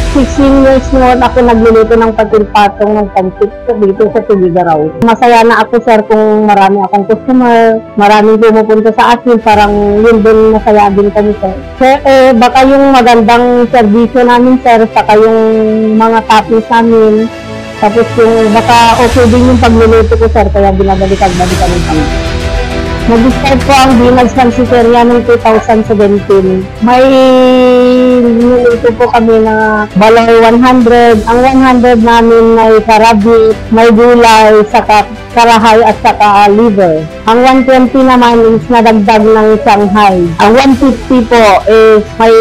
16 years noon ako nagluluto ng patil-patong ng pancit dito sa Tugigaraw. Masaya na ako, sir, kung marami akong customer, maraming pumupunta sa akin, parang yun din, masaya din kami, sir. Sir, baka yung magandang serbisyo namin, sir, saka yung mga toppings namin, tapos yung baka okay din yung pagluluto ko, sir, kaya binabalik-balikan kami. Nag-start po ang Binags Pansiteria noong 2017. May niluto po kami na balay 100. Ang 100 namin may karabit, may gulay, saka karahay at saka liver. Ang 120 naman is nadagdag ng Shanghai. Ang 150 po is may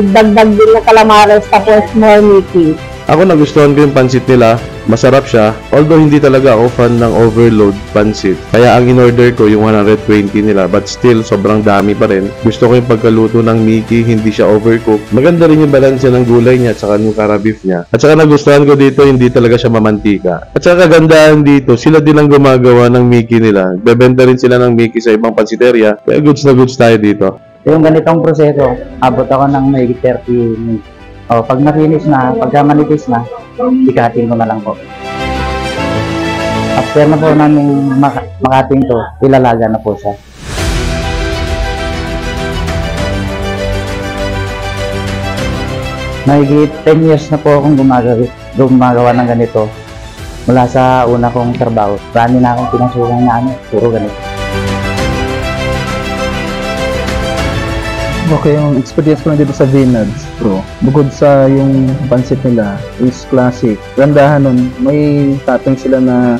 dagdag din na calamares tapos more meaty. Ako nagustuhan ko yung pansit nila, masarap siya, although hindi talaga ako fan ng overload pansit. Kaya ang in-order ko yung 120 nila, but still sobrang dami pa rin. Gusto ko yung pagkaluto ng Mickey, hindi siya overcook. Maganda rin yung balansya ng gulay niya at saka yung karabif niya. At saka nagustuhan ko dito, hindi talaga siya mamantika. At saka kagandahan dito, sila din ang gumagawa ng Mickey nila. Bebenta rin sila ng Mickey sa ibang pansiteria, kaya goods na goods tayo dito. Yung ganitong proseso, abot ako ng may 30 minutes. Pag na-finish na, pagka manipis na, ikatin ko na lang po. After na po namin makating to, ilalaga na po siya. Mahigit 10 years na po akong gumagawa ng ganito. Mula sa una kong trabaho, marami na akong pinasukan na puro ganito. Okay, yung experience ko na dito sa Binags, bro. Bukod sa yung pansit nila is classic. Gandahan nun, may topping sila na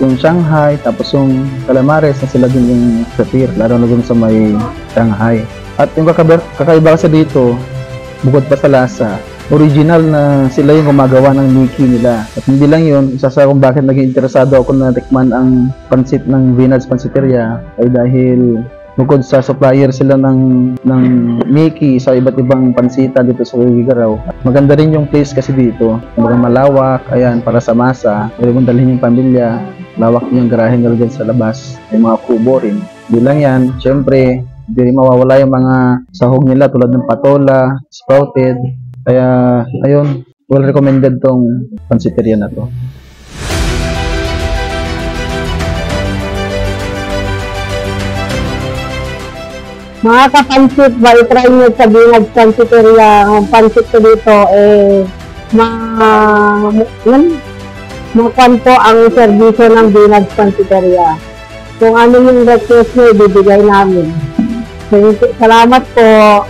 yung Shanghai, tapos yung calamares na sila din yung satir, lalo na dun sa may Shanghai. At yung kakaiba kasi dito, bukod pa sa lasa, original na sila yung gumagawa ng Mickey nila. At hindi lang yun, isa sa kung bakit naging interesado ako na tikman ang pansit ng Binags Pansiteria ay dahil bukod sa supplier sila ng Mickey sa iba't ibang pansita dito sa Tugigaraw. Maganda rin yung place kasi dito. Malawak, ayan, para sa masa. Pwede mong dalhin yung pamilya. Lawak yung garahe nila dyan sa labas. May mga kubo rin. Di lang yan, syempre, hindi rin mawawala yung mga sahog nila tulad ng patola, sprouted. Kaya, ayun, well recommended tong pansiteria na to. Mga kapansit ba, i-try nyo sa Binags Pansiteria. Ang pansit ko dito, makuan po ang serbisyo ng Binags Pansiteria. Kung ano yung request nyo, ibibigay namin. Salamat po.